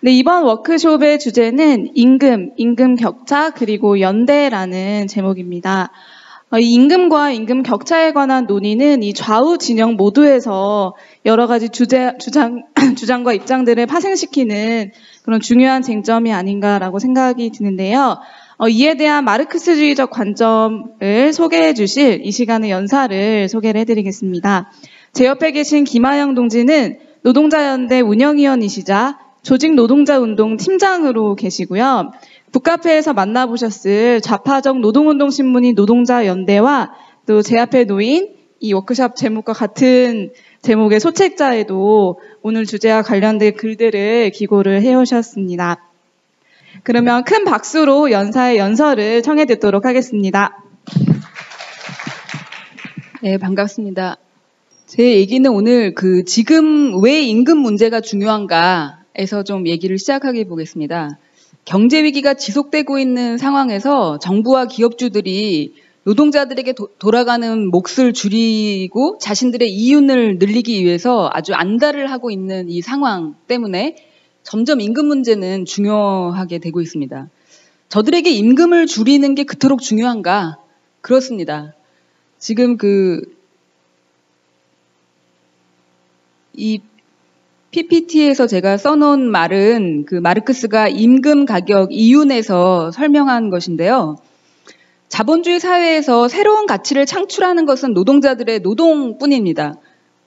네, 이번 워크숍의 주제는 임금 격차, 그리고 연대라는 제목입니다. 이 임금과 임금 격차에 관한 논의는 이 좌우 진영 모두에서 여러 가지 주장과 입장들을 파생시키는 그런 중요한 쟁점이 아닌가라고 생각이 드는데요. 이에 대한 마르크스주의적 관점을 소개해 주실 이 시간의 연사를 소개를 해드리겠습니다. 제 옆에 계신 김하영 동지는 노동자연대 운영위원이시자 조직노동자운동 팀장으로 계시고요. 북카페에서 만나보셨을 좌파적 노동운동신문인 노동자연대와 또 제 앞에 놓인 이 워크숍 제목과 같은 제목의 소책자에도 오늘 주제와 관련된 글들을 기고를 해오셨습니다. 그러면 큰 박수로 연사의 연설을 청해 듣도록 하겠습니다. 네, 반갑습니다. 제 얘기는 오늘 지금 왜 임금 문제가 중요한가에서 좀 얘기를 시작하게 보겠습니다. 경제 위기가 지속되고 있는 상황에서 정부와 기업주들이 노동자들에게 돌아가는 몫을 줄이고 자신들의 이윤을 늘리기 위해서 아주 안달을 하고 있는 이 상황 때문에 점점 임금 문제는 중요하게 되고 있습니다. 저들에게 임금을 줄이는 게 그토록 중요한가? 그렇습니다. 지금 이 PPT에서 제가 써놓은 말은 마르크스가 임금 가격 이윤에서 설명한 것인데요. 자본주의 사회에서 새로운 가치를 창출하는 것은 노동자들의 노동뿐입니다.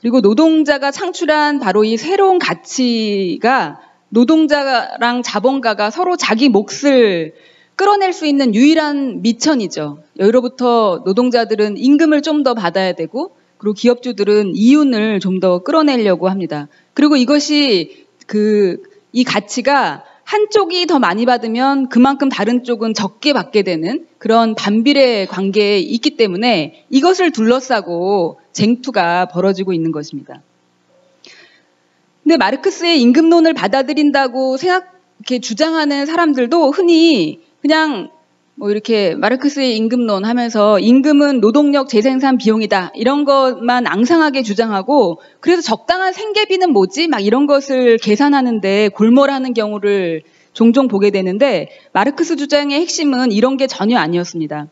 그리고 노동자가 창출한 바로 이 새로운 가치가 노동자랑 자본가가 서로 자기 몫을 끌어낼 수 있는 유일한 미천이죠. 여기로부터 노동자들은 임금을 좀 더 받아야 되고 그리고 기업주들은 이윤을 좀 더 끌어내려고 합니다. 그리고 이것이 이 가치가 한쪽이 더 많이 받으면 그만큼 다른 쪽은 적게 받게 되는 그런 반비례 관계에 있기 때문에 이것을 둘러싸고 쟁투가 벌어지고 있는 것입니다. 근데 마르크스의 임금론을 받아들인다고 이렇게 주장하는 사람들도 흔히 그냥 이렇게 마르크스의 임금론 하면서 임금은 노동력 재생산 비용이다 이런 것만 앙상하게 주장하고 그래서 적당한 생계비는 뭐지? 막 이런 것을 계산하는데 골몰하는 경우를 종종 보게 되는데 마르크스 주장의 핵심은 이런 게 전혀 아니었습니다.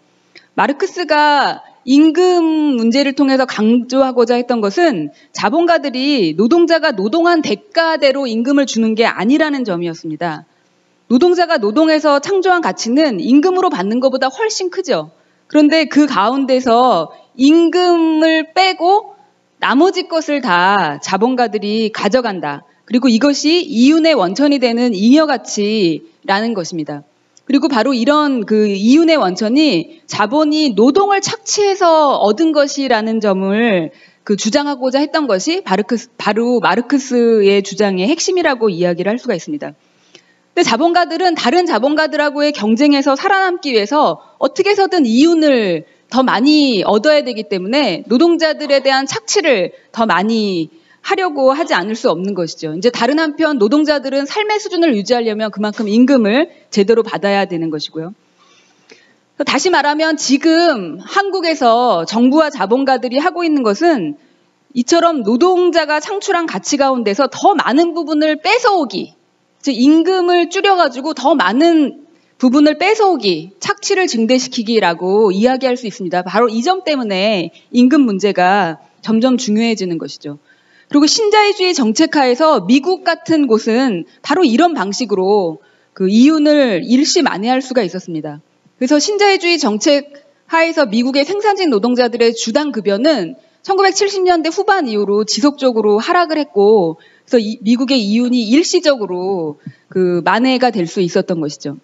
마르크스가 임금 문제를 통해서 강조하고자 했던 것은 자본가들이 노동자가 노동한 대가대로 임금을 주는 게 아니라는 점이었습니다. 노동자가 노동해서 창조한 가치는 임금으로 받는 것보다 훨씬 크죠. 그런데 그 가운데서 임금을 빼고 나머지 것을 다 자본가들이 가져간다. 그리고 이것이 이윤의 원천이 되는 잉여가치라는 것입니다. 그리고 바로 이런 이윤의 원천이 자본이 노동을 착취해서 얻은 것이라는 점을 주장하고자 했던 것이 바로 마르크스의 주장의 핵심이라고 이야기를 할 수가 있습니다. 근데 자본가들은 다른 자본가들하고의 경쟁에서 살아남기 위해서 어떻게 해서든 이윤을 더 많이 얻어야 되기 때문에 노동자들에 대한 착취를 더 많이 하려고 하지 않을 수 없는 것이죠. 이제 다른 한편 노동자들은 삶의 수준을 유지하려면 그만큼 임금을 제대로 받아야 되는 것이고요. 다시 말하면 지금 한국에서 정부와 자본가들이 하고 있는 것은 이처럼 노동자가 창출한 가치 가운데서 더 많은 부분을 뺏어오기, 즉 임금을 줄여가지고 더 많은 부분을 뺏어오기, 착취를 증대시키기라고 이야기할 수 있습니다. 바로 이 점 때문에 임금 문제가 점점 중요해지는 것이죠. 그리고 신자유주의 정책하에서 미국 같은 곳은 바로 이런 방식으로 이윤을 일시 만회할 수가 있었습니다. 그래서 신자유주의 정책 하에서 미국의 생산직 노동자들의 주당 급여는 1970년대 후반 이후로 지속적으로 하락을 했고 그래서 미국의 이윤이 일시적으로 만회가 될 수 있었던 것이죠.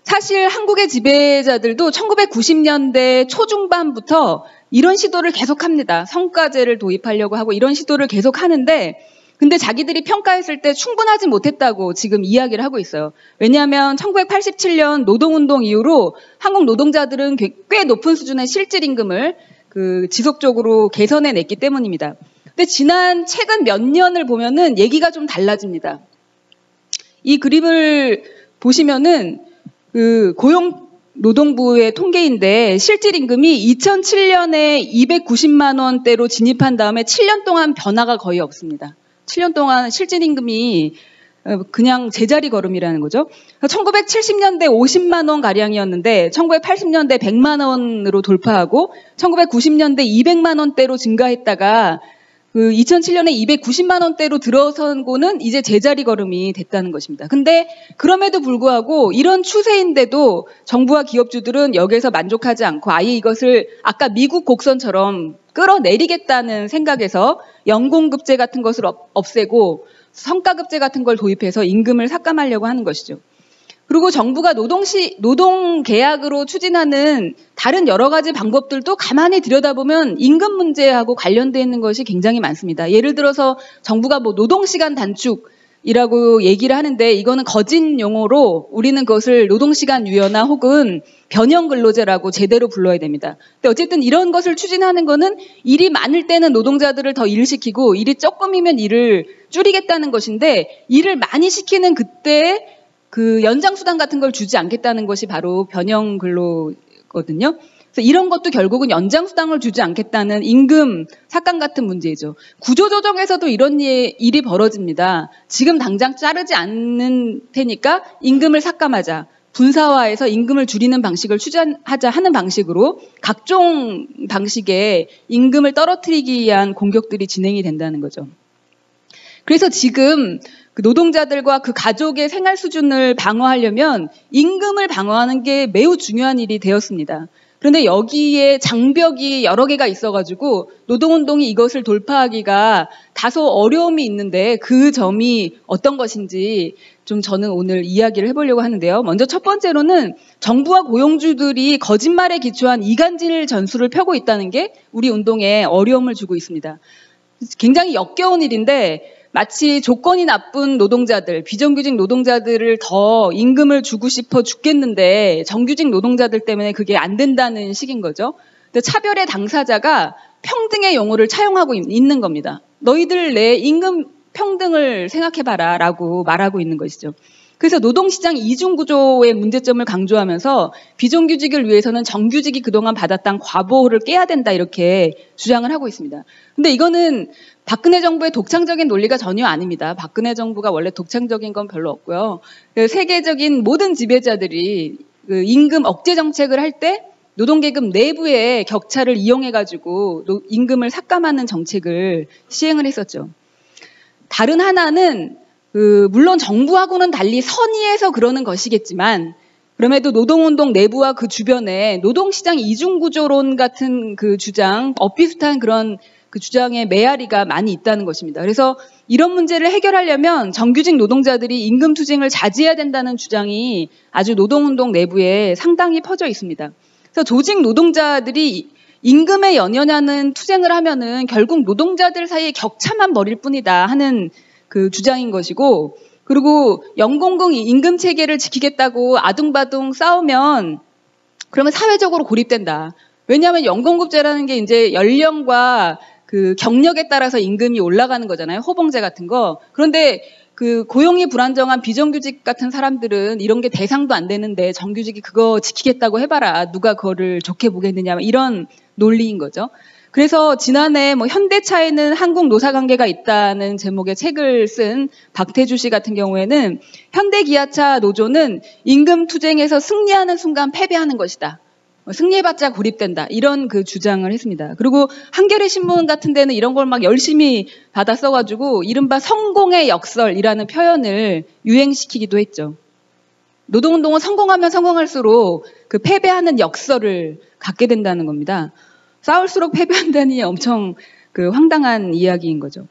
사실 한국의 지배자들도 1990년대 초중반부터 이런 시도를 계속합니다. 성과제를 도입하려고 하고 이런 시도를 계속하는데 근데 자기들이 평가했을 때 충분하지 못했다고 지금 이야기를 하고 있어요. 왜냐하면 1987년 노동운동 이후로 한국 노동자들은 꽤 높은 수준의 실질임금을 지속적으로 개선해냈기 때문입니다. 근데 최근 몇 년을 보면은 얘기가 좀 달라집니다. 이 그림을 보시면은 고용노동부의 통계인데 실질임금이 2007년에 290만 원대로 진입한 다음에 7년 동안 변화가 거의 없습니다. 7년 동안 실질임금이 그냥 제자리 걸음이라는 거죠. 1970년대 50만 원 가량이었는데 1980년대 100만 원으로 돌파하고 1990년대 200만 원대로 증가했다가 2007년에 290만 원대로 들어선고는 이제 제자리 걸음이 됐다는 것입니다. 근데 그럼에도 불구하고 이런 추세인데도 정부와 기업주들은 여기에서 만족하지 않고 아예 이것을 아까 미국 곡선처럼 끌어내리겠다는 생각에서 연공급제 같은 것을 없애고 성과급제 같은 걸 도입해서 임금을 삭감하려고 하는 것이죠. 그리고 정부가 노동계약으로 추진하는 다른 여러 가지 방법들도 가만히 들여다보면 임금 문제하고 관련되어 있는 것이 굉장히 많습니다. 예를 들어서 정부가 노동시간 단축이라고 얘기를 하는데 이거는 거짓 용어로 우리는 그것을 노동시간 유연화 혹은 변형근로제라고 제대로 불러야 됩니다. 근데 어쨌든 이런 것을 추진하는 거는 일이 많을 때는 노동자들을 더 일을 시키고 일이 조금이면 일을 줄이겠다는 것인데 일을 많이 시키는 그때 연장수당 같은 걸 주지 않겠다는 것이 바로 변형근로거든요. 그래서 이런 것도 결국은 연장수당을 주지 않겠다는 임금 삭감 같은 문제죠. 구조조정에서도 이런 일이 벌어집니다. 지금 당장 자르지 않는 테니까 임금을 삭감하자. 분사화해서 임금을 줄이는 방식을 추진하자 하는 방식으로 각종 방식의 임금을 떨어뜨리기 위한 공격들이 진행이 된다는 거죠. 그래서 지금 노동자들과 그 가족의 생활 수준을 방어하려면 임금을 방어하는 게 매우 중요한 일이 되었습니다. 그런데 여기에 장벽이 여러 개가 있어가지고 노동운동이 이것을 돌파하기가 다소 어려움이 있는데 그 점이 어떤 것인지 좀 저는 오늘 이야기를 해보려고 하는데요. 먼저 첫 번째로는 정부와 고용주들이 거짓말에 기초한 이간질 전술을 펴고 있다는 게 우리 운동에 어려움을 주고 있습니다. 굉장히 역겨운 일인데 마치 조건이 나쁜 노동자들, 비정규직 노동자들을 더 임금을 주고 싶어 죽겠는데 정규직 노동자들 때문에 그게 안 된다는 식인 거죠. 근데 차별의 당사자가 평등의 용어를 차용하고 있는 겁니다. 너희들 내 임금 평등을 생각해봐라 라고 말하고 있는 것이죠. 그래서 노동시장 이중구조의 문제점을 강조하면서 비정규직을 위해서는 정규직이 그동안 받았던 과보호를 깨야 된다 이렇게 주장을 하고 있습니다. 근데 이거는 박근혜 정부의 독창적인 논리가 전혀 아닙니다. 박근혜 정부가 원래 독창적인 건 별로 없고요. 세계적인 모든 지배자들이 임금 억제 정책을 할 때 노동계급 내부의 격차를 이용해가지고 임금을 삭감하는 정책을 시행을 했었죠. 다른 하나는 물론 정부하고는 달리 선의해서 그러는 것이겠지만 그럼에도 노동운동 내부와 그 주변에 노동시장 이중구조론 같은 그 주장, 비슷한 그런 그 주장의 메아리가 많이 있다는 것입니다. 그래서 이런 문제를 해결하려면 정규직 노동자들이 임금 투쟁을 자제해야 된다는 주장이 아주 노동운동 내부에 상당히 퍼져 있습니다. 그래서 조직 노동자들이 임금에 연연하는 투쟁을 하면은 결국 노동자들 사이의 격차만 벌일 뿐이다 하는 그 주장인 것이고, 그리고 연공공 임금 체계를 지키겠다고 아둥바둥 싸우면 그러면 사회적으로 고립된다. 왜냐하면 연공급제라는 게 이제 연령과 그 경력에 따라서 임금이 올라가는 거잖아요. 호봉제 같은 거. 그런데 그 고용이 불안정한 비정규직 같은 사람들은 이런 게 대상도 안 되는데 정규직이 그거 지키겠다고 해봐라. 누가 그거를 좋게 보겠느냐. 이런 논리인 거죠. 그래서 지난해 현대차에는 한국 노사관계가 있다는 제목의 책을 쓴 박태주 씨 같은 경우에는 현대기아차 노조는 임금 투쟁에서 승리하는 순간 패배하는 것이다. 승리해봤자 고립된다. 이런 그 주장을 했습니다. 그리고 한겨레 신문 같은 데는 이런 걸 막 열심히 받아 써가지고 이른바 성공의 역설이라는 표현을 유행시키기도 했죠. 노동운동은 성공하면 성공할수록 그 패배하는 역설을 갖게 된다는 겁니다. 싸울수록 패배한다니 엄청 그 황당한 이야기인 거죠.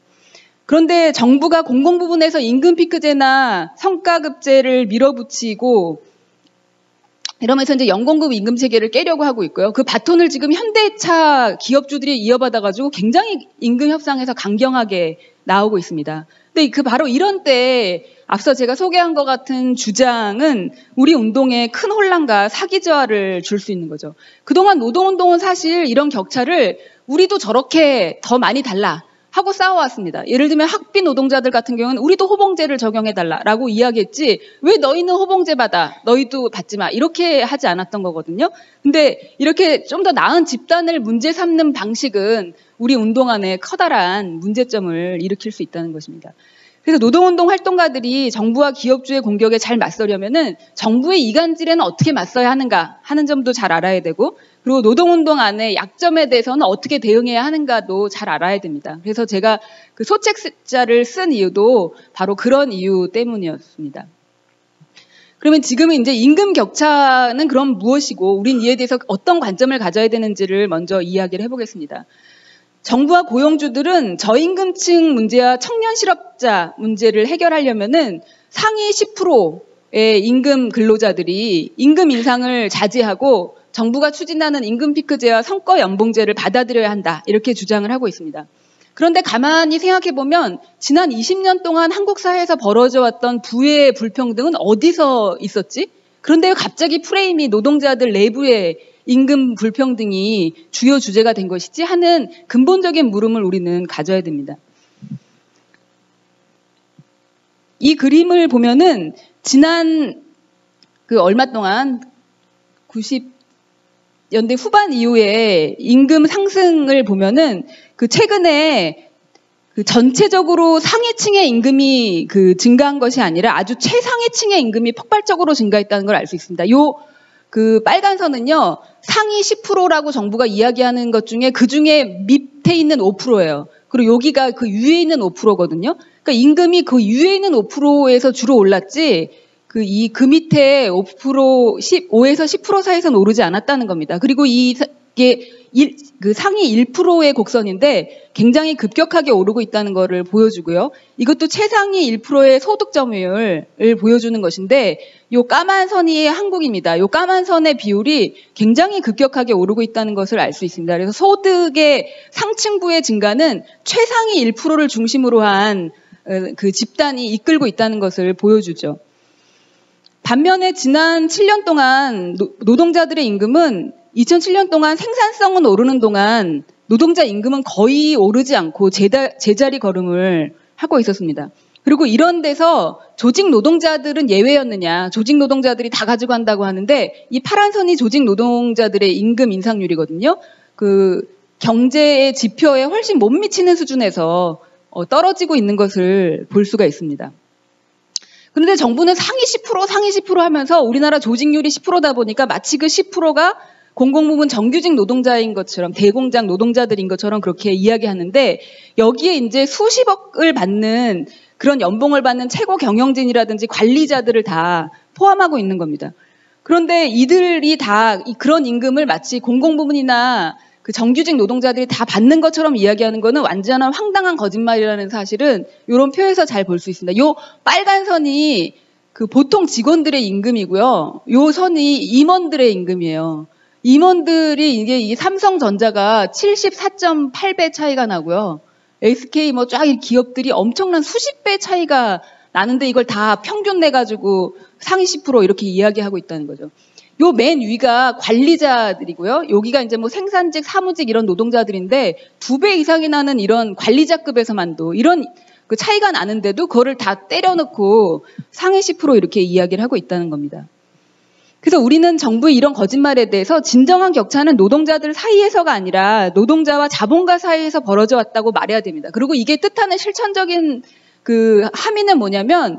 그런데 정부가 공공 부분에서 임금 피크제나 성과급제를 밀어붙이고 이러면서 이제 연공급 임금 체계를 깨려고 하고 있고요. 그 바톤을 지금 현대차 기업주들이 이어받아가지고 굉장히 임금 협상에서 강경하게 나오고 있습니다. 근데 바로 이런 때 앞서 제가 소개한 것 같은 주장은 우리 운동에 큰 혼란과 사기저하를 줄 수 있는 거죠. 그동안 노동운동은 사실 이런 격차를 우리도 저렇게 더 많이 달라 하고 싸워왔습니다. 예를 들면 학비 노동자들 같은 경우는 우리도 호봉제를 적용해달라라고 이야기했지 왜 너희는 호봉제 받아 너희도 받지 마 이렇게 하지 않았던 거거든요. 근데 이렇게 좀 더 나은 집단을 문제 삼는 방식은 우리 운동 안에 커다란 문제점을 일으킬 수 있다는 것입니다. 그래서 노동운동 활동가들이 정부와 기업주의 공격에 잘 맞서려면은 정부의 이간질에는 어떻게 맞서야 하는가 하는 점도 잘 알아야 되고, 그리고 노동운동 안에 약점에 대해서는 어떻게 대응해야 하는가도 잘 알아야 됩니다. 그래서 제가 그 소책자를 쓴 이유도 바로 그런 이유 때문이었습니다. 그러면 지금은 이제 임금 격차는 그럼 무엇이고, 우린 이에 대해서 어떤 관점을 가져야 되는지를 먼저 이야기를 해보겠습니다. 정부와 고용주들은 저임금층 문제와 청년 실업자 문제를 해결하려면은 상위 10%의 임금 근로자들이 임금 인상을 자제하고 정부가 추진하는 임금 피크제와 성과 연봉제를 받아들여야 한다, 이렇게 주장을 하고 있습니다. 그런데 가만히 생각해 보면 지난 20년 동안 한국 사회에서 벌어져 왔던 부의 불평등은 어디서 있었지? 그런데 갑자기 프레임이 노동자들 내부의 임금 불평등이 주요 주제가 된 것이지 하는 근본적인 물음을 우리는 가져야 됩니다. 이 그림을 보면은 지난 그 얼마 동안 90년대 후반 이후에 임금 상승을 보면은 그 최근에 그 전체적으로 상위층의 임금이 그 증가한 것이 아니라 아주 최상위층의 임금이 폭발적으로 증가했다는 걸 알 수 있습니다. 그 빨간 선은요, 상위 10%라고 정부가 이야기하는 것 중에 그 중에 밑에 있는 5%예요. 그리고 여기가 그 위에 있는 5%거든요. 그러니까 임금이 그 위에 있는 5%에서 주로 올랐지, 그 밑에 5에서 10% 사이에서는 오르지 않았다는 겁니다. 그리고 이게 그 상위 1%의 곡선인데 굉장히 급격하게 오르고 있다는 것을 보여주고요. 이것도 최상위 1%의 소득 점유율을 보여주는 것인데, 요 까만 선이 한국입니다. 요 까만 선의 비율이 굉장히 급격하게 오르고 있다는 것을 알 수 있습니다. 그래서 소득의 상층부의 증가는 최상위 1%를 중심으로 한 그 집단이 이끌고 있다는 것을 보여주죠. 반면에 지난 7년 동안 노동자들의 임금은 2007년 동안 생산성은 오르는 동안 노동자 임금은 거의 오르지 않고 제자리 걸음을 하고 있었습니다. 그리고 이런 데서 조직 노동자들은 예외였느냐, 조직 노동자들이 다 가져간다고 하는데, 이 파란 선이 조직 노동자들의 임금 인상률이거든요. 그 경제의 지표에 훨씬 못 미치는 수준에서 떨어지고 있는 것을 볼 수가 있습니다. 그런데 정부는 상위 10% 하면서 우리나라 조직률이 10%다 보니까 마치 그 10%가 공공부문 정규직 노동자인 것처럼, 대공장 노동자들인 것처럼 그렇게 이야기하는데, 여기에 이제 수십억을 받는 그런 연봉을 받는 최고 경영진이라든지 관리자들을 다 포함하고 있는 겁니다. 그런데 이들이 다 그런 임금을 마치 공공부문이나 그 정규직 노동자들이 다 받는 것처럼 이야기하는 것은 완전한 황당한 거짓말이라는 사실은 이런 표에서 잘 볼 수 있습니다. 요 빨간 선이 그 보통 직원들의 임금이고요. 요 선이 임원들의 임금이에요. 임원들이 이게 이 삼성전자가 74.8배 차이가 나고요. SK 뭐 쫙 기업들이 엄청난 수십 배 차이가 나는데 이걸 다 평균 내가지고 상위 10% 이렇게 이야기하고 있다는 거죠. 요 맨 위가 관리자들이고요. 여기가 이제 뭐 생산직, 사무직 이런 노동자들인데 2배 이상이 나는 이런 관리자급에서만도 이런 그 차이가 나는데도 그거를 다 때려놓고 상위 10% 이렇게 이야기를 하고 있다는 겁니다. 그래서 우리는 정부의 이런 거짓말에 대해서 진정한 격차는 노동자들 사이에서가 아니라 노동자와 자본가 사이에서 벌어져 왔다고 말해야 됩니다. 그리고 이게 뜻하는 실천적인 그 함의는 뭐냐면,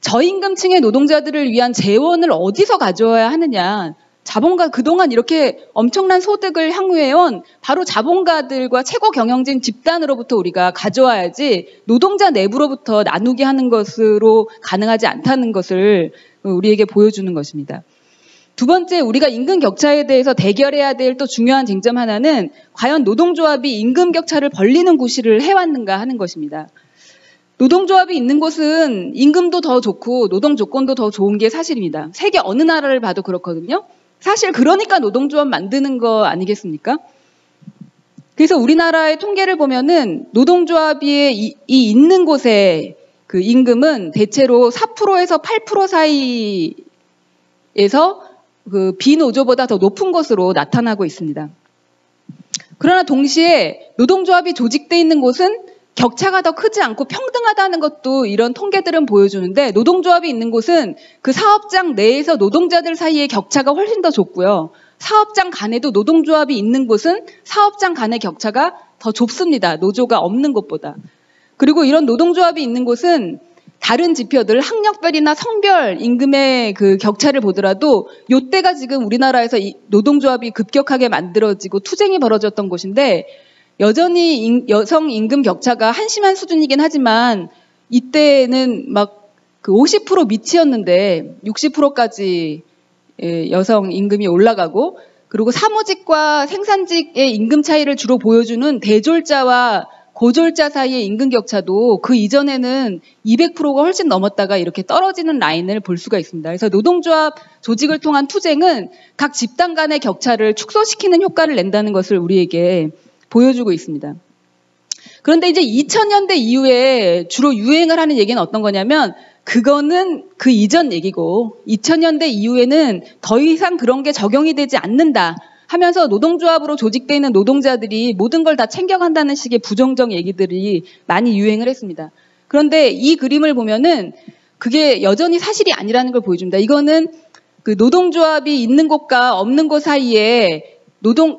저임금층의 노동자들을 위한 재원을 어디서 가져와야 하느냐. 자본가 그동안 이렇게 엄청난 소득을 향유해온 바로 자본가들과 최고 경영진 집단으로부터 우리가 가져와야지 노동자 내부로부터 나누게 하는 것으로 가능하지 않다는 것을 우리에게 보여주는 것입니다. 두 번째, 우리가 임금 격차에 대해서 대결해야 될 또 중요한 쟁점 하나는 과연 노동조합이 임금 격차를 벌리는 구실을 해왔는가 하는 것입니다. 노동조합이 있는 곳은 임금도 더 좋고 노동 조건도 더 좋은 게 사실입니다. 세계 어느 나라를 봐도 그렇거든요. 사실 그러니까 노동조합 만드는 거 아니겠습니까? 그래서 우리나라의 통계를 보면은 노동조합이 있는 곳의 그 임금은 대체로 4%에서 8% 사이에서 그 비노조보다 더 높은 것으로 나타나고 있습니다. 그러나 동시에 노동조합이 조직돼 있는 곳은 격차가 더 크지 않고 평등하다는 것도 이런 통계들은 보여주는데, 노동조합이 있는 곳은 그 사업장 내에서 노동자들 사이의 격차가 훨씬 더 좁고요. 사업장 간에도 노동조합이 있는 곳은 사업장 간의 격차가 더 좁습니다. 노조가 없는 곳보다. 그리고 이런 노동조합이 있는 곳은 다른 지표들, 학력별이나 성별 임금의 그 격차를 보더라도 요때가 지금 우리나라에서 이 노동조합이 급격하게 만들어지고 투쟁이 벌어졌던 곳인데 여전히 여성 임금 격차가 한심한 수준이긴 하지만 이때는 막 그 50% 밑이었는데 60%까지 여성 임금이 올라가고 그리고 사무직과 생산직의 임금 차이를 주로 보여주는 대졸자와 고졸자 사이의 임금 격차도 그 이전에는 200%가 훨씬 넘었다가 이렇게 떨어지는 라인을 볼 수가 있습니다. 그래서 노동조합 조직을 통한 투쟁은 각 집단 간의 격차를 축소시키는 효과를 낸다는 것을 우리에게 보여주고 있습니다. 그런데 이제 2000년대 이후에 주로 유행을 하는 얘기는 어떤 거냐면 그거는 그 이전 얘기고 2000년대 이후에는 더 이상 그런 게 적용이 되지 않는다 하면서 노동조합으로 조직되어 있는 노동자들이 모든 걸 다 챙겨간다는 식의 부정적 얘기들이 많이 유행을 했습니다. 그런데 이 그림을 보면은 그게 여전히 사실이 아니라는 걸 보여줍니다. 이거는 그 노동조합이 있는 곳과 없는 곳 사이에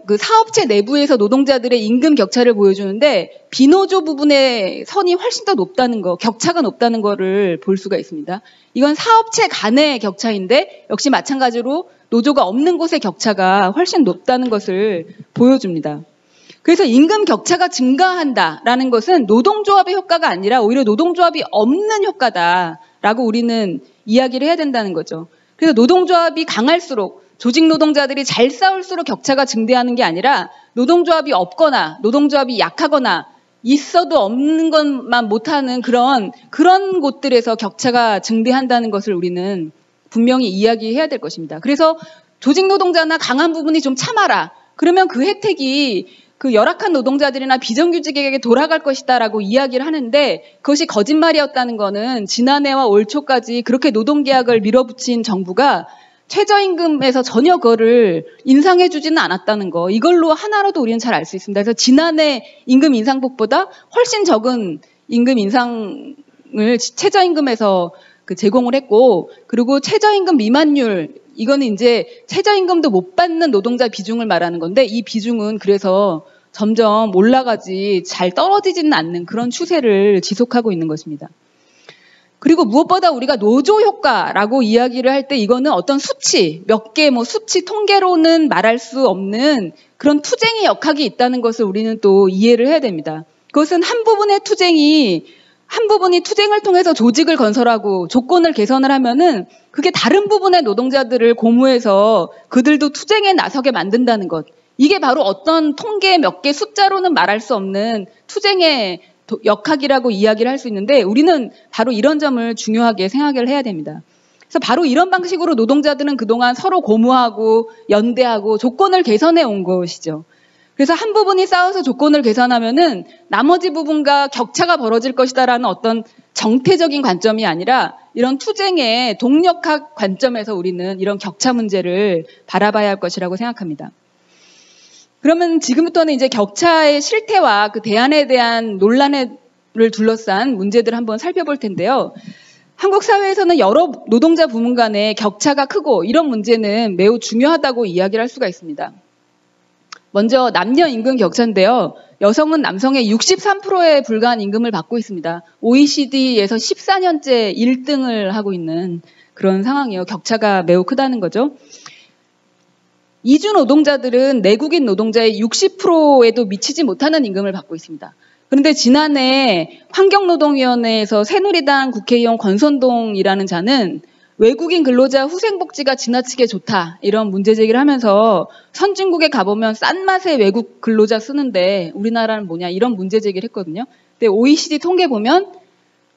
그 사업체 내부에서 노동자들의 임금 격차를 보여주는데 비노조 부분의 선이 훨씬 더 높다는 거, 격차가 높다는 거를 볼 수가 있습니다. 이건 사업체 간의 격차인데 역시 마찬가지로 노조가 없는 곳의 격차가 훨씬 높다는 것을 보여줍니다. 그래서 임금 격차가 증가한다라는 것은 노동조합의 효과가 아니라 오히려 노동조합이 없는 효과다라고 우리는 이야기를 해야 된다는 거죠. 그래서 노동조합이 강할수록 조직 노동자들이 잘 싸울수록 격차가 증대하는 게 아니라 노동조합이 없거나 노동조합이 약하거나 있어도 없는 것만 못하는 그런 곳들에서 격차가 증대한다는 것을 우리는 분명히 이야기해야 될 것입니다. 그래서 조직 노동자나 강한 부분이 좀 참아라. 그러면 그 혜택이 그 열악한 노동자들이나 비정규직에게 돌아갈 것이다라고 이야기를 하는데 그것이 거짓말이었다는 거는 지난해와 올 초까지 그렇게 노동계약을 밀어붙인 정부가 최저임금에서 전혀 그거를 인상해주지는 않았다는 거. 이걸로 하나로도 우리는 잘 알 수 있습니다. 그래서 지난해 임금 인상폭보다 훨씬 적은 임금 인상을 최저임금에서 제공을 했고, 그리고 최저임금 미만율, 이거는 이제 최저임금도 못 받는 노동자 비중을 말하는 건데, 이 비중은 그래서 점점 올라가지 잘 떨어지지는 않는 그런 추세를 지속하고 있는 것입니다. 그리고 무엇보다 우리가 노조 효과라고 이야기를 할 때 이거는 어떤 수치, 몇 개 수치 통계로는 말할 수 없는 그런 투쟁의 역학이 있다는 것을 우리는 또 이해를 해야 됩니다. 그것은 한 부분이 투쟁을 통해서 조직을 건설하고 조건을 개선을 하면은 그게 다른 부분의 노동자들을 고무해서 그들도 투쟁에 나서게 만든다는 것. 이게 바로 어떤 통계 몇 개 숫자로는 말할 수 없는 투쟁의 역학이라고 이야기를 할 수 있는데 우리는 바로 이런 점을 중요하게 생각을 해야 됩니다. 그래서 바로 이런 방식으로 노동자들은 그동안 서로 고무하고 연대하고 조건을 개선해 온 것이죠. 그래서 한 부분이 싸워서 조건을 개선하면은 나머지 부분과 격차가 벌어질 것이다라는 어떤 정태적인 관점이 아니라 이런 투쟁의 동력학 관점에서 우리는 이런 격차 문제를 바라봐야 할 것이라고 생각합니다. 그러면 지금부터는 이제 격차의 실태와 그 대안에 대한 논란을 둘러싼 문제들을 한번 살펴볼 텐데요. 한국 사회에서는 여러 노동자 부문 간의 격차가 크고 이런 문제는 매우 중요하다고 이야기를 할 수가 있습니다. 먼저 남녀 임금 격차인데요. 여성은 남성의 63%에 불과한 임금을 받고 있습니다. OECD에서 14년째 1등을 하고 있는 그런 상황이에요. 격차가 매우 크다는 거죠. 이주 노동자들은 내국인 노동자의 60%에도 미치지 못하는 임금을 받고 있습니다. 그런데 지난해 환경노동위원회에서 새누리당 국회의원 권선동이라는 자는 외국인 근로자 후생복지가 지나치게 좋다 이런 문제 제기를 하면서 선진국에 가보면 싼 맛에 외국 근로자 쓰는데 우리나라는 뭐냐 이런 문제 제기를 했거든요. 근데 OECD 통계 보면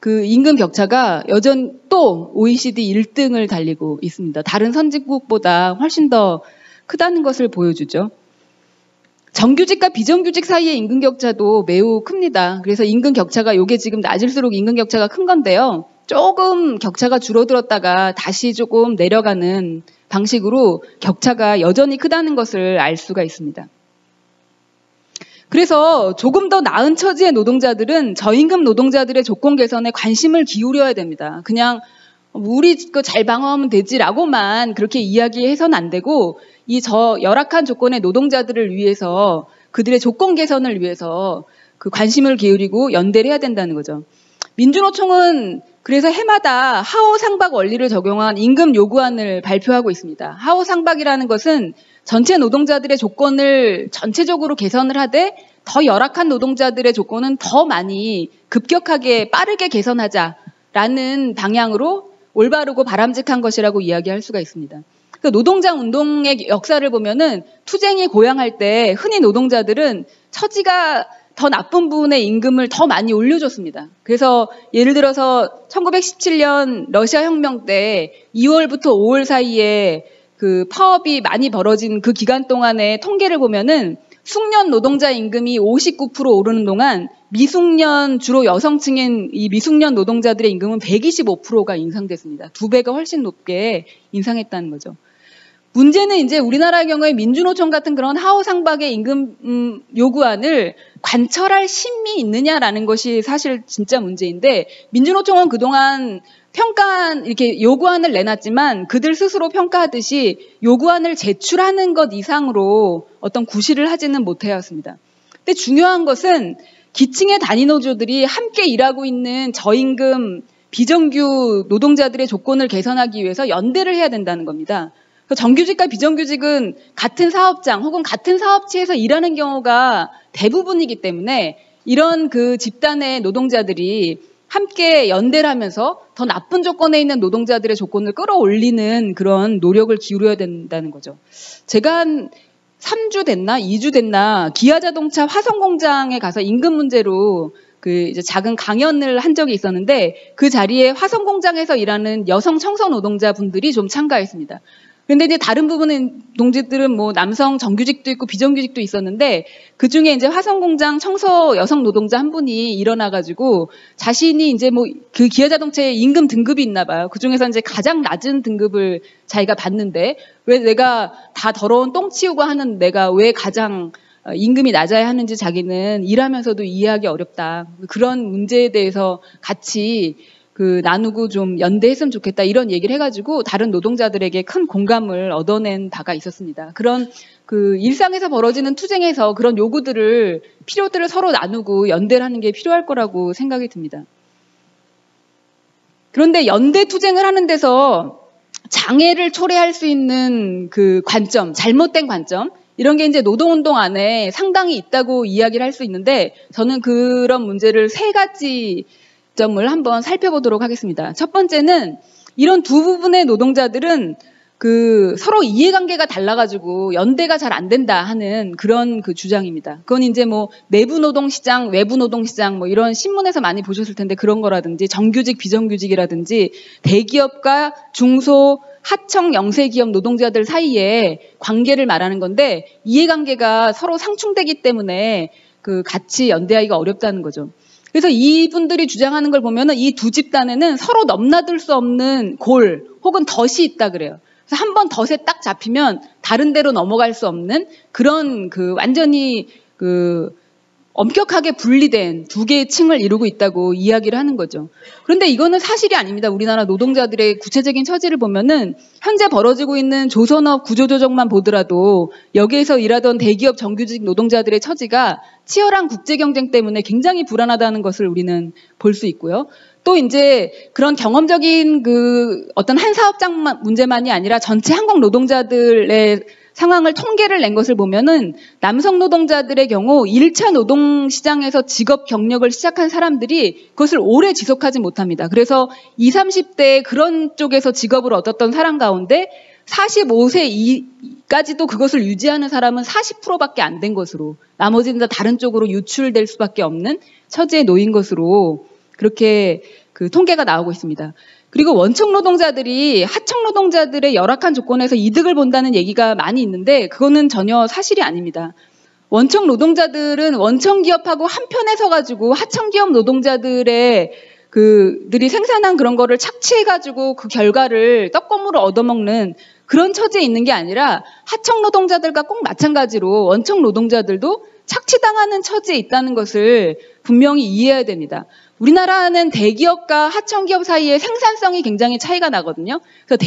그 임금 격차가 여전히 또 OECD 1등을 달리고 있습니다. 다른 선진국보다 훨씬 더 크다는 것을 보여주죠. 정규직과 비정규직 사이의 임금 격차도 매우 큽니다. 그래서 임금 격차가 이게 지금 낮을수록 임금 격차가 큰 건데요. 조금 격차가 줄어들었다가 다시 조금 내려가는 방식으로 격차가 여전히 크다는 것을 알 수가 있습니다. 그래서 조금 더 나은 처지의 노동자들은 저임금 노동자들의 조건 개선에 관심을 기울여야 됩니다. 그냥 우리 거 잘 방어하면 되지라고만 그렇게 이야기해서는 안 되고 이 열악한 조건의 노동자들을 위해서 그들의 조건 개선을 위해서 그 관심을 기울이고 연대를 해야 된다는 거죠. 민주노총은 그래서 해마다 하오상박 원리를 적용한 임금 요구안을 발표하고 있습니다. 하오상박이라는 것은 전체 노동자들의 조건을 전체적으로 개선을 하되 더 열악한 노동자들의 조건은 더 많이 급격하게 빠르게 개선하자라는 방향으로 올바르고 바람직한 것이라고 이야기할 수가 있습니다. 노동자 운동의 역사를 보면은 투쟁이 고양할 때 흔히 노동자들은 처지가 더 나쁜 부분의 임금을 더 많이 올려줬습니다. 그래서 예를 들어서 1917년 러시아 혁명 때 2월부터 5월 사이에 그 파업이 많이 벌어진 그 기간 동안의 통계를 보면은 숙련 노동자 임금이 59% 오르는 동안 미숙련, 주로 여성층인 이 미숙련 노동자들의 임금은 125%가 인상됐습니다. 2배가 훨씬 높게 인상했다는 거죠. 문제는 이제 우리나라의 경우에 민주노총 같은 그런 하오상박의 임금 요구안을 관철할 심이 있느냐라는 것이 사실 진짜 문제인데, 민주노총은 그동안 이렇게 요구안을 내놨지만 그들 스스로 평가하듯이 요구안을 제출하는 것 이상으로 어떤 구실을 하지는 못해왔습니다. 근데 중요한 것은 기층의 단위노조들이 함께 일하고 있는 저임금 비정규 노동자들의 조건을 개선하기 위해서 연대를 해야 된다는 겁니다. 정규직과 비정규직은 같은 사업장 혹은 같은 사업체에서 일하는 경우가 대부분이기 때문에 이런 그 집단의 노동자들이 함께 연대를 하면서 더 나쁜 조건에 있는 노동자들의 조건을 끌어올리는 그런 노력을 기울여야 된다는 거죠. 제가 한 3주 됐나 2주 됐나 기아자동차 화성공장에 가서 임금 문제로 이제 작은 강연을 한 적이 있었는데, 그 자리에 화성공장에서 일하는 여성 청소 노동자분들이 좀 참가했습니다. 근데 이제 다른 부분의 동지들은 뭐 남성 정규직도 있고 비정규직도 있었는데, 그 중에 이제 화성공장 청소 여성 노동자 한 분이 일어나가지고 자신이 이제 뭐 그 기아자동차의 임금 등급이 있나 봐요. 그 중에서 이제 가장 낮은 등급을 자기가 받는데, 왜 내가 다 더러운 똥 치우고 하는 내가 왜 가장 임금이 낮아야 하는지 자기는 일하면서도 이해하기 어렵다. 그런 문제에 대해서 같이 나누고 좀 연대했으면 좋겠다, 이런 얘기를 해가지고 다른 노동자들에게 큰 공감을 얻어낸 바가 있었습니다. 그런 일상에서 벌어지는 투쟁에서 그런 필요들을 서로 나누고 연대를 하는 게 필요할 거라고 생각이 듭니다. 그런데 연대 투쟁을 하는 데서 장애를 초래할 수 있는 그 관점, 잘못된 관점, 이런 게 이제 노동운동 안에 상당히 있다고 이야기를 할 수 있는데, 저는 그런 문제를 3가지 점을 한번 살펴보도록 하겠습니다. 첫 번째는 이런 두 부분의 노동자들은 서로 이해관계가 달라가지고 연대가 잘 안 된다 하는 그런 주장입니다. 그건 이제 뭐 내부 노동시장, 외부 노동시장 뭐 이런 신문에서 많이 보셨을 텐데, 그런 거라든지 정규직, 비정규직이라든지 대기업과 중소, 하청, 영세기업 노동자들 사이에 관계를 말하는 건데, 이해관계가 서로 상충되기 때문에 같이 연대하기가 어렵다는 거죠. 그래서 이분들이 주장하는 걸 보면은 이 두 집단에는 서로 넘나들 수 없는 골 혹은 덫이 있다 그래요. 그래서 한번 덫에 딱 잡히면 다른 데로 넘어갈 수 없는 그런 완전히 엄격하게 분리된 두 개의 층을 이루고 있다고 이야기를 하는 거죠. 그런데 이거는 사실이 아닙니다. 우리나라 노동자들의 구체적인 처지를 보면은 현재 벌어지고 있는 조선업 구조조정만 보더라도 여기에서 일하던 대기업 정규직 노동자들의 처지가 치열한 국제 경쟁 때문에 굉장히 불안하다는 것을 우리는 볼 수 있고요. 또 이제 그런 경험적인 어떤 한 사업장 문제만이 아니라 전체 한국 노동자들의 상황을 통계를 낸 것을 보면은 남성 노동자들의 경우 1차 노동시장에서 직업 경력을 시작한 사람들이 그것을 오래 지속하지 못합니다. 그래서 20, 30대 그런 쪽에서 직업을 얻었던 사람 가운데 45세까지도 그것을 유지하는 사람은 40%밖에 안 된 것으로, 나머지는 다 다른 쪽으로 유출될 수밖에 없는 처지에 놓인 것으로 그렇게 통계가 나오고 있습니다. 그리고 원청 노동자들이 하청 노동자들의 열악한 조건에서 이득을 본다는 얘기가 많이 있는데, 그거는 전혀 사실이 아닙니다. 원청 노동자들은 원청 기업하고 한편에 서가지고 하청 기업 노동자들이 생산한 그런 거를 착취해가지고 그 결과를 떡고물을 얻어먹는 그런 처지에 있는 게 아니라, 하청 노동자들과 꼭 마찬가지로 원청 노동자들도 착취당하는 처지에 있다는 것을 분명히 이해해야 됩니다. 우리나라는 대기업과 하청기업 사이에 생산성이 굉장히 차이가 나거든요. 그래서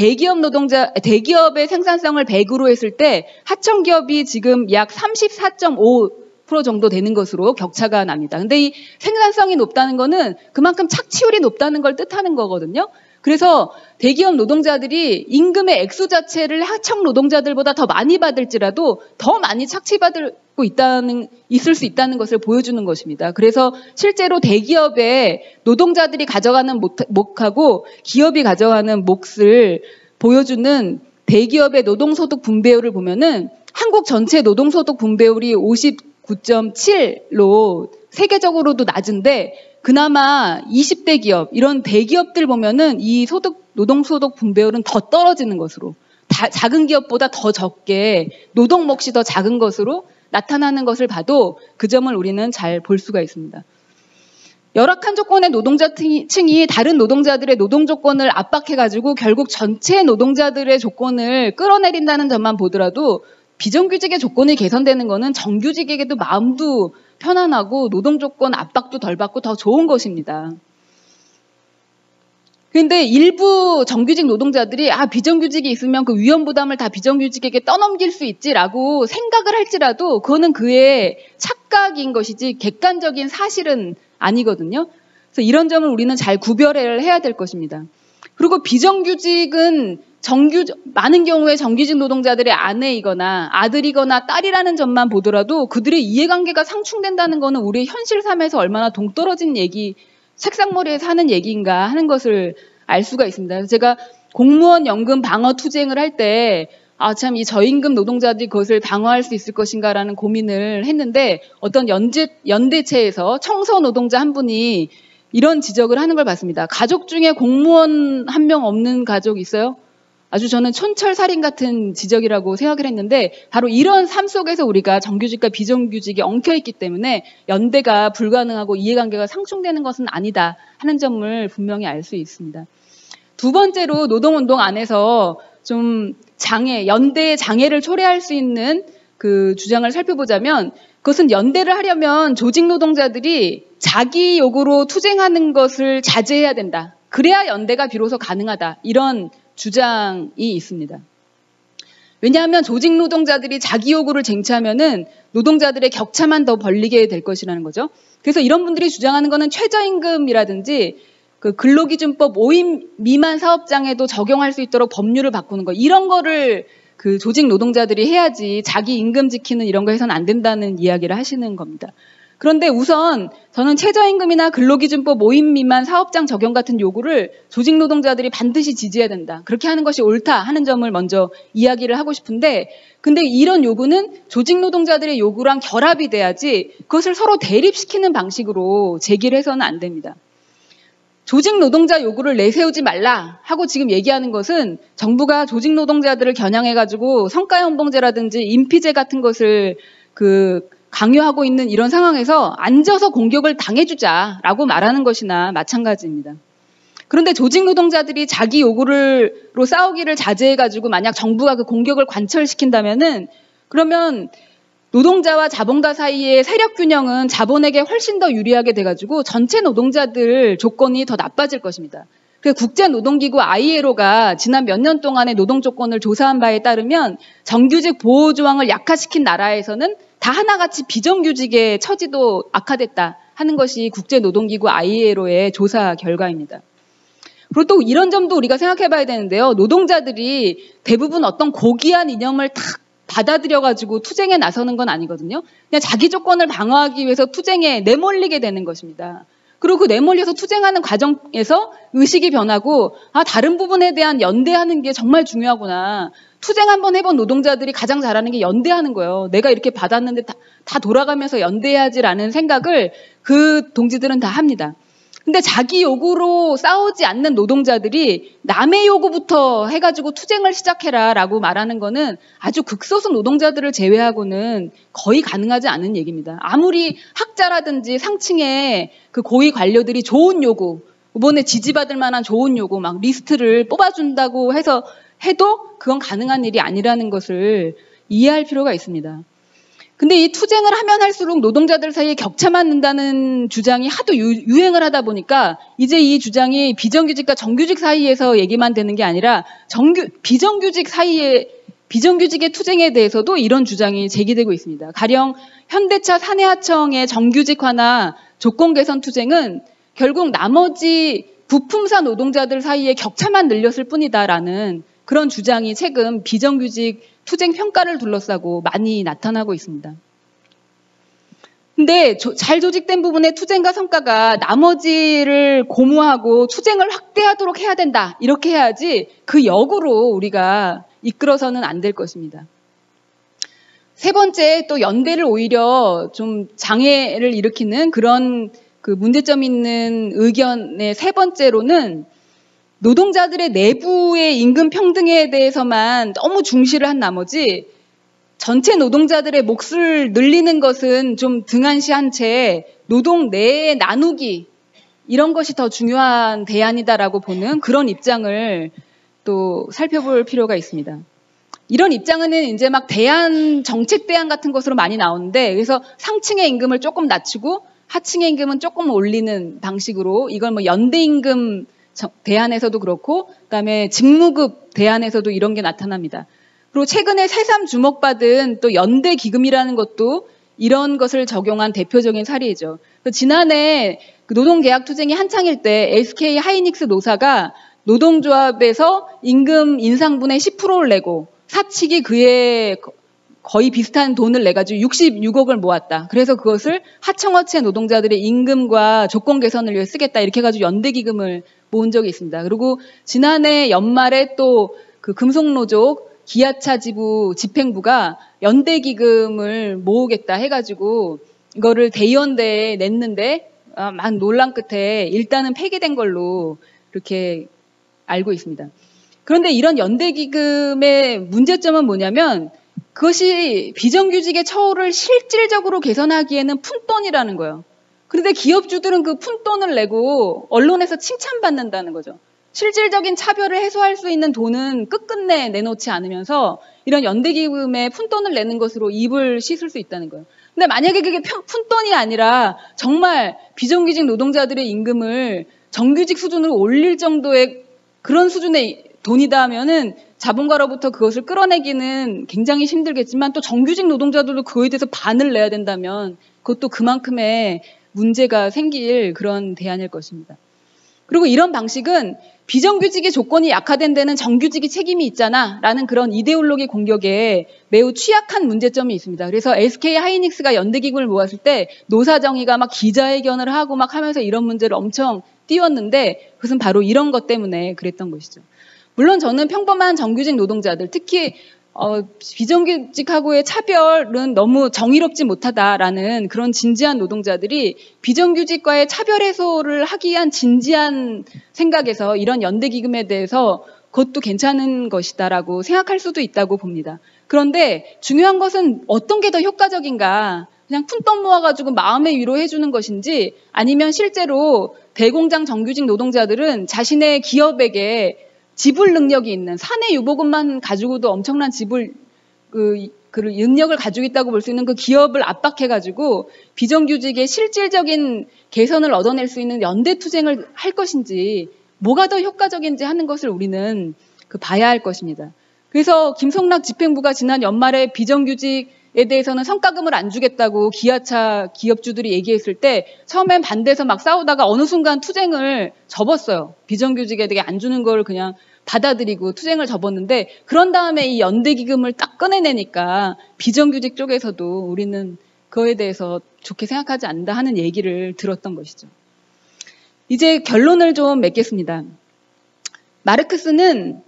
대기업의 생산성을 100으로 했을 때 하청기업이 지금 약 34.5% 40% 정도 되는 것으로 격차가 납니다. 근데 이 생산성이 높다는 거는 그만큼 착취율이 높다는 걸 뜻하는 거거든요. 그래서 대기업 노동자들이 임금의 액수 자체를 하청 노동자들보다 더 많이 받을지라도 더 많이 착취받고 있을 수 있다는 것을 보여주는 것입니다. 그래서 실제로 대기업의 노동자들이 가져가는 몫하고 기업이 가져가는 몫을 보여주는 대기업의 노동소득 분배율을 보면은 한국 전체 노동소득 분배율이 59.7로 세계적으로도 낮은데 그나마 20대 기업, 이런 대기업들 보면은 이 노동소득 분배율은 더 떨어지는 것으로, 작은 기업보다 더 적게 노동 몫이 더 작은 것으로 나타나는 것을 봐도 그 점을 우리는 잘 볼 수가 있습니다. 열악한 조건의 노동자층이 다른 노동자들의 노동 조건을 압박해가지고 결국 전체 노동자들의 조건을 끌어내린다는 점만 보더라도 비정규직의 조건이 개선되는 것은 정규직에게도 마음도 편안하고 노동 조건 압박도 덜 받고 더 좋은 것입니다. 그런데 일부 정규직 노동자들이 비정규직이 있으면 그 위험 부담을 다 비정규직에게 떠넘길 수 있지라고 생각을 할지라도 그거는 그의 착각인 것이지 객관적인 사실은 아니거든요. 그래서 이런 점을 우리는 잘 구별을 해야 될 것입니다. 그리고 비정규직은 많은 경우에 정규직 노동자들의 아내이거나 아들이거나 딸이라는 점만 보더라도 그들의 이해관계가 상충된다는 것은 우리의 현실 삶에서 얼마나 동떨어진 책상머리에 사는 얘기인가 하는 것을 알 수가 있습니다. 그래서 제가 공무원 연금 방어 투쟁을 할 때 참 이 저임금 노동자들이 그것을 방어할 수 있을 것인가라는 고민을 했는데 어떤 연대체에서 청소 노동자 한 분이 이런 지적을 하는 걸 봤습니다. 가족 중에 공무원 한 명 없는 가족 있어요? 아주 저는 촌철살인 같은 지적이라고 생각을 했는데 바로 이런 삶 속에서 우리가 정규직과 비정규직이 엉켜있기 때문에 연대가 불가능하고 이해관계가 상충되는 것은 아니다 하는 점을 분명히 알 수 있습니다. 두 번째로 노동운동 안에서 좀 연대의 장애를 초래할 수 있는 그 주장을 살펴보자면 그것은 연대를 하려면 조직 노동자들이 자기 욕으로 투쟁하는 것을 자제해야 된다. 그래야 연대가 비로소 가능하다. 이런 주장이 있습니다. 왜냐하면 조직 노동자들이 자기 요구를 쟁취하면은 노동자들의 격차만 더 벌리게 될 것이라는 거죠. 그래서 이런 분들이 주장하는 것은 최저임금이라든지 그 근로기준법 5인 미만 사업장에도 적용할 수 있도록 법률을 바꾸는 거, 이런 거를 그 조직 노동자들이 해야지 자기 임금 지키는 이런 거 해서는 안 된다는 이야기를 하시는 겁니다. 그런데 우선 저는 최저임금이나 근로기준법 5인 미만 사업장 적용 같은 요구를 조직 노동자들이 반드시 지지해야 된다. 그렇게 하는 것이 옳다 하는 점을 먼저 이야기를 하고 싶은데, 근데 이런 요구는 조직 노동자들의 요구랑 결합이 돼야지 그것을 서로 대립시키는 방식으로 제기를 해서는 안 됩니다. 조직 노동자 요구를 내세우지 말라 하고 지금 얘기하는 것은 정부가 조직 노동자들을 겨냥해가지고 성과연봉제라든지 인피제 같은 것을 강요하고 있는 이런 상황에서 앉아서 공격을 당해주자라고 말하는 것이나 마찬가지입니다. 그런데 조직 노동자들이 자기 요구로 싸우기를 자제해가지고 만약 정부가 그 공격을 관철시킨다면은 그러면 노동자와 자본가 사이의 세력 균형은 자본에게 훨씬 더 유리하게 돼가지고 전체 노동자들 조건이 더 나빠질 것입니다. 그래서 국제노동기구 ILO가 지난 몇 년 동안의 노동 조건을 조사한 바에 따르면 정규직 보호 조항을 약화시킨 나라에서는 다 하나같이 비정규직의 처지도 악화됐다 하는 것이 국제노동기구 ILO의 조사 결과입니다. 그리고 또 이런 점도 우리가 생각해 봐야 되는데요. 노동자들이 대부분 어떤 고귀한 이념을 탁 받아들여가지고 투쟁에 나서는 건 아니거든요. 그냥 자기 조건을 방어하기 위해서 투쟁에 내몰리게 되는 것입니다. 그리고 그 내몰려서 투쟁하는 과정에서 의식이 변하고 다른 부분에 대한 연대하는 게 정말 중요하구나. 투쟁 한번 해본 노동자들이 가장 잘하는 게 연대하는 거예요. 내가 이렇게 받았는데 다 돌아가면서 연대해야지라는 생각을 그 동지들은 다 합니다. 근데 자기 요구로 싸우지 않는 노동자들이 남의 요구부터 해가지고 투쟁을 시작해라라고 말하는 거는 아주 극소수 노동자들을 제외하고는 거의 가능하지 않은 얘기입니다. 아무리 학자라든지 상층의 그 고위 관료들이 좋은 요구, 이번에 지지받을 만한 좋은 요구 막 리스트를 뽑아준다고 해도 그건 가능한 일이 아니라는 것을 이해할 필요가 있습니다. 근데 이 투쟁을 하면 할수록 노동자들 사이에 격차만 는다는 주장이 하도 유행을 하다 보니까 이제 이 주장이 비정규직과 정규직 사이에서 얘기만 되는 게 아니라 비정규직 사이에 비정규직의 투쟁에 대해서도 이런 주장이 제기되고 있습니다. 가령 현대차 사내하청의 정규직화나 조건 개선 투쟁은 결국 나머지 부품사 노동자들 사이에 격차만 늘렸을 뿐이다라는 그런 주장이 최근 비정규직 투쟁 평가를 둘러싸고 많이 나타나고 있습니다. 근데 잘 조직된 부분의 투쟁과 성과가 나머지를 고무하고 투쟁을 확대하도록 해야 된다. 이렇게 해야지 그 역으로 우리가 이끌어서는 안 될 것입니다. 세 번째, 또 연대를 오히려 좀 장애를 일으키는 그런 그 문제점 있는 의견의 세 번째로는 노동자들의 내부의 임금 평등에 대해서만 너무 중시를 한 나머지 전체 노동자들의 몫을 늘리는 것은 좀 등한시한 채 노동 내에 나누기 이런 것이 더 중요한 대안이다라고 보는 그런 입장을 또 살펴볼 필요가 있습니다. 이런 입장은 이제 막 대안, 정책 대안 같은 것으로 많이 나오는데 그래서 상층의 임금을 조금 낮추고 하층의 임금은 조금 올리는 방식으로 이걸 뭐 연대임금 대안에서도 그렇고 그다음에 직무급 대안에서도 이런 게 나타납니다. 그리고 최근에 새삼 주목받은 또 연대기금이라는 것도 이런 것을 적용한 대표적인 사례죠. 지난해 그 노동계약 투쟁이 한창일 때 SK 하이닉스 노사가 노동조합에서 임금 인상분의 10%를 내고 사측이 그에 거의 비슷한 돈을 내가지고 66억을 모았다. 그래서 그것을 하청업체 노동자들의 임금과 조건 개선을 위해 쓰겠다. 이렇게 해가지고 연대기금을 모은 적이 있습니다. 그리고 지난해 연말에 또 그 금속노조 기아차 지부 집행부가 연대기금을 모으겠다 해가지고 이거를 대의원대에 냈는데 막 논란 끝에 일단은 폐기된 걸로 이렇게 알고 있습니다. 그런데 이런 연대기금의 문제점은 뭐냐면 그것이 비정규직의 처우를 실질적으로 개선하기에는 푼돈이라는 거예요. 그런데 기업주들은 그 푼돈을 내고 언론에서 칭찬받는다는 거죠. 실질적인 차별을 해소할 수 있는 돈은 끝끝내 내놓지 않으면서 이런 연대기금에 푼돈을 내는 것으로 입을 씻을 수 있다는 거예요. 근데 만약에 그게 푼돈이 아니라 정말 비정규직 노동자들의 임금을 정규직 수준으로 올릴 정도의 그런 수준의 돈이다 하면은 자본가로부터 그것을 끌어내기는 굉장히 힘들겠지만 또 정규직 노동자들도 그거에 대해서 반을 내야 된다면 그것도 그만큼의 문제가 생길 그런 대안일 것입니다. 그리고 이런 방식은 비정규직의 조건이 약화된 데는 정규직이 책임이 있잖아 라는 그런 이데올로기 공격에 매우 취약한 문제점이 있습니다. 그래서 SK 하이닉스가 연대기금을 모았을 때 노사정의가 막 기자회견을 하고 막 하면서 이런 문제를 엄청 띄웠는데 그것은 바로 이런 것 때문에 그랬던 것이죠. 물론 저는 평범한 정규직 노동자들, 특히 비정규직하고의 차별은 너무 정의롭지 못하다라는 그런 진지한 노동자들이 비정규직과의 차별 해소를 하기 위한 진지한 생각에서 이런 연대기금에 대해서 그것도 괜찮은 것이다라고 생각할 수도 있다고 봅니다. 그런데 중요한 것은 어떤 게 더 효과적인가? 그냥 푼돈 모아가지고 마음의 위로해 주는 것인지 아니면 실제로 대공장 정규직 노동자들은 자신의 기업에게 지불 능력이 있는 사내 유보금만 가지고도 엄청난 지불 그 능력을 가지고 있다고 볼 수 있는 그 기업을 압박해가지고 비정규직의 실질적인 개선을 얻어낼 수 있는 연대 투쟁을 할 것인지 뭐가 더 효과적인지 하는 것을 우리는 봐야 할 것입니다. 그래서 김성락 집행부가 지난 연말에 비정규직에 대해서는 성과금을 안 주겠다고 기아차 기업주들이 얘기했을 때 처음엔 반대해서 막 싸우다가 어느 순간 투쟁을 접었어요. 비정규직에 대해 안 주는 걸 그냥 받아들이고 투쟁을 접었는데 그런 다음에 이 연대기금을 딱 꺼내내니까 비정규직 쪽에서도 우리는 그거에 대해서 좋게 생각하지 않는다 하는 얘기를 들었던 것이죠. 이제 결론을 좀 맺겠습니다. 마르크스는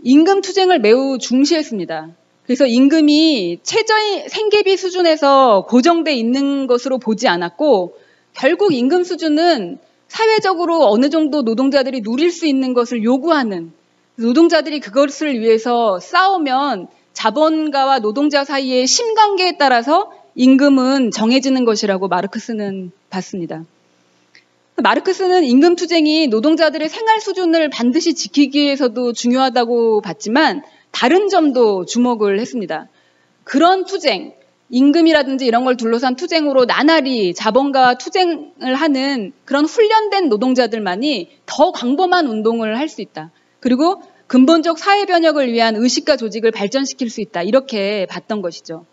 임금 투쟁을 매우 중시했습니다. 그래서 임금이 최저의 생계비 수준에서 고정돼 있는 것으로 보지 않았고 결국 임금 수준은 사회적으로 어느 정도 노동자들이 누릴 수 있는 것을 요구하는 노동자들이 그것을 위해서 싸우면 자본가와 노동자 사이의 심관계에 따라서 임금은 정해지는 것이라고 마르크스는 봤습니다. 마르크스는 임금 투쟁이 노동자들의 생활 수준을 반드시 지키기 위해서도 중요하다고 봤지만 다른 점도 주목을 했습니다. 그런 투쟁, 임금이라든지 이런 걸 둘러싼 투쟁으로 나날이 자본가와 투쟁을 하는 그런 훈련된 노동자들만이 더 광범한 운동을 할 수 있다. 그리고 근본적 사회 변혁을 위한 의식과 조직을 발전시킬 수 있다. 이렇게 봤던 것이죠.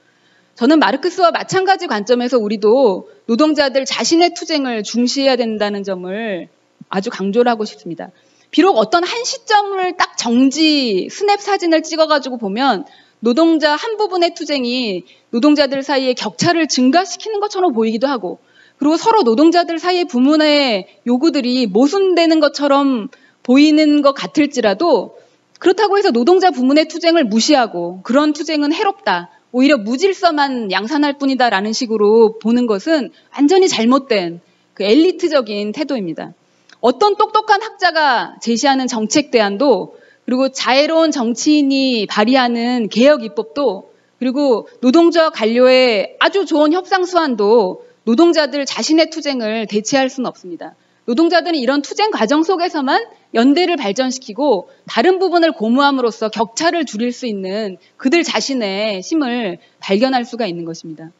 저는 마르크스와 마찬가지 관점에서 우리도 노동자들 자신의 투쟁을 중시해야 된다는 점을 아주 강조를 하고 싶습니다. 비록 어떤 한 시점을 딱 스냅 사진을 찍어가지고 보면 노동자 한 부분의 투쟁이 노동자들 사이의 격차를 증가시키는 것처럼 보이기도 하고, 그리고 서로 노동자들 사이의 부문의 요구들이 모순되는 것처럼 보이는 것 같을지라도, 그렇다고 해서 노동자 부문의 투쟁을 무시하고 그런 투쟁은 해롭다, 오히려 무질서만 양산할 뿐이다라는 식으로 보는 것은 완전히 잘못된 그 엘리트적인 태도입니다. 어떤 똑똑한 학자가 제시하는 정책 대안도, 그리고 자애로운 정치인이 발의하는 개혁 입법도, 그리고 노동조합 관료의 아주 좋은 협상 수완도 노동자들 자신의 투쟁을 대체할 수는 없습니다. 노동자들은 이런 투쟁 과정 속에서만 연대를 발전시키고 다른 부분을 고무함으로써 격차를 줄일 수 있는 그들 자신의 힘을 발견할 수가 있는 것입니다.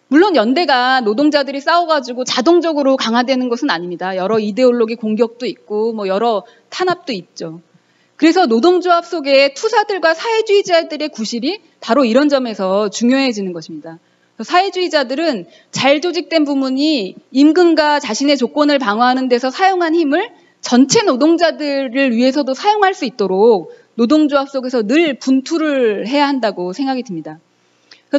물론 연대가 노동자들이 싸워가지고 자동적으로 강화되는 것은 아닙니다. 여러 이데올로기 공격도 있고 여러 탄압도 있죠. 그래서 노동조합 속의 투사들과 사회주의자들의 구실이 바로 이런 점에서 중요해지는 것입니다. 사회주의자들은 잘 조직된 부문이 임금과 자신의 조건을 방어하는 데서 사용한 힘을 전체 노동자들을 위해서도 사용할 수 있도록 노동조합 속에서 늘 분투를 해야 한다고 생각이 듭니다.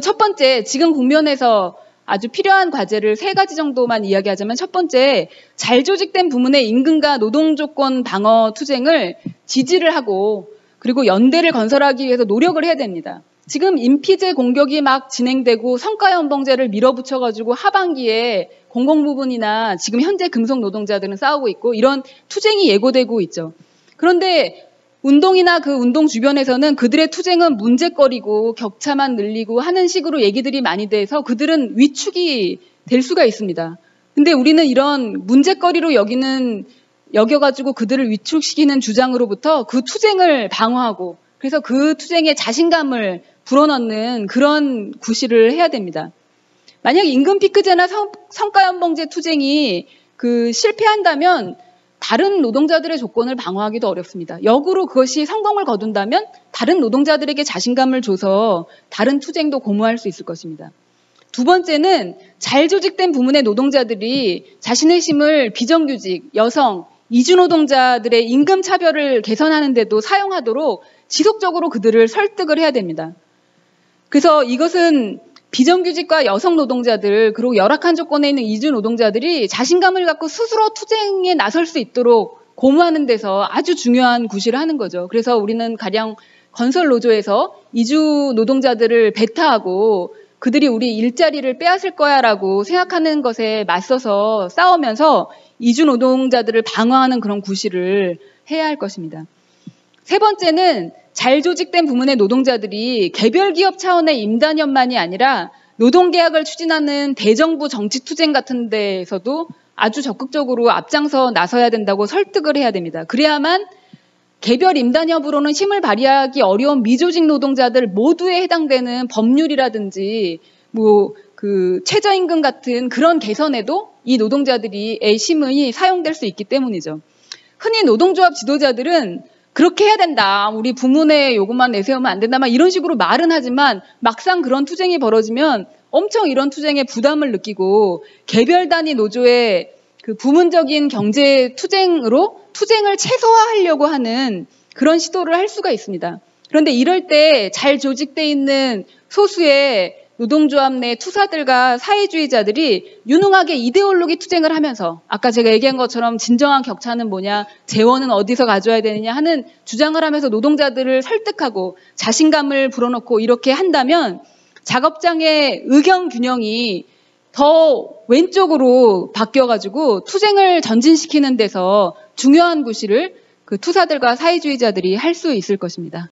첫 번째, 지금 국면에서 아주 필요한 과제를 3가지 정도만 이야기하자면, 첫 번째, 잘 조직된 부문의 임금과 노동조건 방어 투쟁을 지지를 하고 그리고 연대를 건설하기 위해서 노력을 해야 됩니다. 지금 인피제 공격이 막 진행되고 성과연봉제를 밀어붙여가지고 하반기에 공공부문이나 지금 현재 금속 노동자들은 싸우고 있고 이런 투쟁이 예고되고 있죠. 그런데 운동이나 그 운동 주변에서는 그들의 투쟁은 문제거리고 격차만 늘리고 하는 식으로 얘기들이 많이 돼서 그들은 위축이 될 수가 있습니다. 근데 우리는 이런 문제거리로 여겨가지고 그들을 위축시키는 주장으로부터 그 투쟁을 방어하고, 그래서 그 투쟁에 자신감을 불어넣는 그런 구실을 해야 됩니다. 만약 임금 피크제나 성과연봉제 투쟁이 실패한다면 다른 노동자들의 조건을 방어하기도 어렵습니다. 역으로 그것이 성공을 거둔다면 다른 노동자들에게 자신감을 줘서 다른 투쟁도 고무할 수 있을 것입니다. 두 번째는 잘 조직된 부문의 노동자들이 자신의 힘을 비정규직, 여성, 이주노동자들의 임금 차별을 개선하는 데도 사용하도록 지속적으로 그들을 설득을 해야 됩니다. 그래서 이것은 비정규직과 여성 노동자들, 그리고 열악한 조건에 있는 이주 노동자들이 자신감을 갖고 스스로 투쟁에 나설 수 있도록 고무하는 데서 아주 중요한 구실을 하는 거죠. 그래서 우리는 가령 건설 노조에서 이주 노동자들을 배타하고 그들이 우리 일자리를 빼앗을 거야라고 생각하는 것에 맞서서 싸우면서 이주 노동자들을 방어하는 그런 구실을 해야 할 것입니다. 세 번째는 잘 조직된 부문의 노동자들이 개별 기업 차원의 임단협만이 아니라 노동계약을 추진하는 대정부 정치투쟁 같은 데에서도 아주 적극적으로 앞장서 나서야 된다고 설득을 해야 됩니다. 그래야만 개별 임단협으로는 힘을 발휘하기 어려운 미조직 노동자들 모두에 해당되는 법률이라든지 최저임금 같은 그런 개선에도 이 노동자들의 힘이 사용될 수 있기 때문이죠. 흔히 노동조합 지도자들은 그렇게 해야 된다, 우리 부문의 요구만 내세우면 안 된다, 막 이런 식으로 말은 하지만 막상 그런 투쟁이 벌어지면 엄청 이런 투쟁에 부담을 느끼고 개별 단위 노조의 그 부문적인 경제 투쟁으로 투쟁을 최소화하려고 하는 그런 시도를 할 수가 있습니다. 그런데 이럴 때 잘 조직되어 있는 소수의 노동조합 내 투사들과 사회주의자들이 유능하게 이데올로기 투쟁을 하면서, 아까 제가 얘기한 것처럼 진정한 격차는 뭐냐, 재원은 어디서 가져야 되느냐 하는 주장을 하면서 노동자들을 설득하고 자신감을 불어넣고 이렇게 한다면 작업장의 의견 균형이 더 왼쪽으로 바뀌어가지고 투쟁을 전진시키는 데서 중요한 구실을 그 투사들과 사회주의자들이 할 수 있을 것입니다.